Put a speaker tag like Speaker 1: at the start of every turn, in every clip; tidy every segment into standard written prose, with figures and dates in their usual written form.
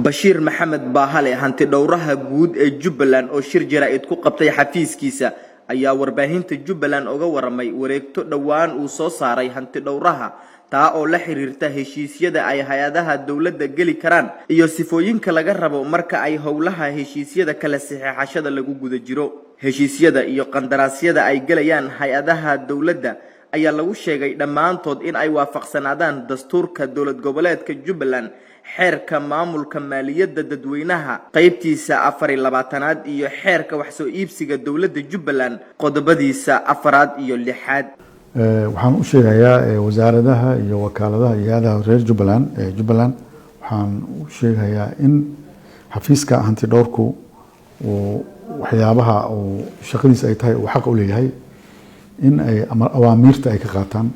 Speaker 1: Bashir Maxamed Bahale hanti dhowraha guud ee Jubbaland oo shir jaraa'id ku qabtay xafiiskiisa ayaa warbaahinta Jubbaland uga waramay wareegto dhawaan uu soo saaray hanti dhowraha taa oo la xiriirta heshiisyada ay hay'adaha dawladda gali karaan iyo sifooyinka laga rabo marka ay howlaha heshiisyada kala saxiixashada lagu guda jiro. Heshiisyada iyo qandaraasyada ay galayaan hay'adaha dawladda ayaa lagu sheegay dhamaantood in ay waafaqsanaadaan dastuurka dawlad goboleedka Jubbaland xeerka maamulka maaliyadda dadweynaha qaybtiisa 24aad iyo xeerka wax soo iibsiga dawladda Jubbaland qodobadiisa 4 iyo 6aad.
Speaker 2: waxaan u sheegayaa wasaaradaha iyo wakaaladaha hay'adaha reer Jubbaland waxaan u sheegayaa in xafiiska hanti dhowrku oo waxyaabaha oo shaqadiisa ay tahay oo xaq u leeyahay in ay awaamirta ay ka qaataan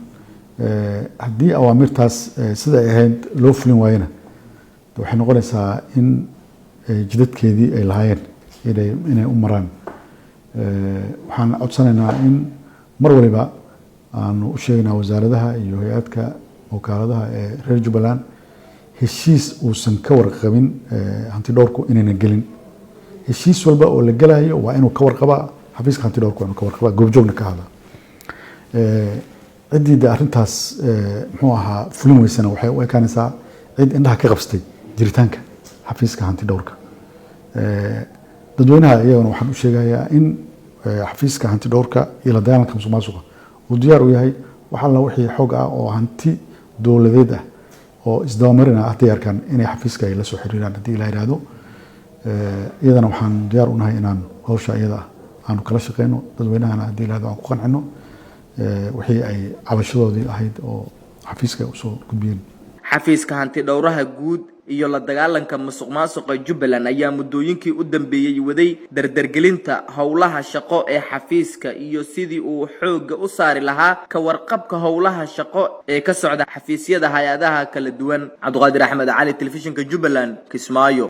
Speaker 2: haddii awaamirtaas sida ay ahayd loo fulin waayana waxay noqonaysaa in jidadkeedii ay lahaayeen inay u maraan. waxaan codsanaynaa in mar waliba aanu u sheegnaa wasaaradaha iyo hay'adka wakaaladaha ee reer Jubbaland heshiis uusan ka warqabin hanti dhowrku inayna gelin. heshiis walba oo la galayo waa inuu ka warqabaa xafiiska hanti dhowrku inuu ka warqabaa goobjoogna ka hada. ciddii arrintaas muxuu ahaa fulin weysana waxay u ekaanaysaa cid indhaha ka qabstay jiritaanka xafiiska hanti dhowrka. dadweynaha iyagana waxaan u sheegayaa in xafiiska hanti dhowrka iyo la dagaalanka musuqmaasuqa uu diyaar u yahay wax alla wixii xog ah oo hanti dawladeed ah oo isdabamarin ah diyaarkan inay xafiiska ay la soo xiriiraan haddii la yiraahdo. iyadana waxaan diyaar u nahay inaan hawsha iyada aanu kala shaqeyno dadweynahana haddii la yiraahdo aan ku qancino wixii ay cabashadoodii ahayd oo xafiiska u soo gudbiyeen.
Speaker 1: xafiiska hanti dhowraha guud iyo la dagaalanka musuqmaasuqa Jubbaland ayaa muddooyinkii u dambeeyay waday dardargelinta howlaha shaqo ee xafiiska iyo sidii uu xoogga u saari lahaa ka warqabka howlaha shaqo ee ka socda xafiisyada hay'adaha kala duwan. Cabduqaadir Axmed Cali, telefishinka Jubbaland, Kismaayo.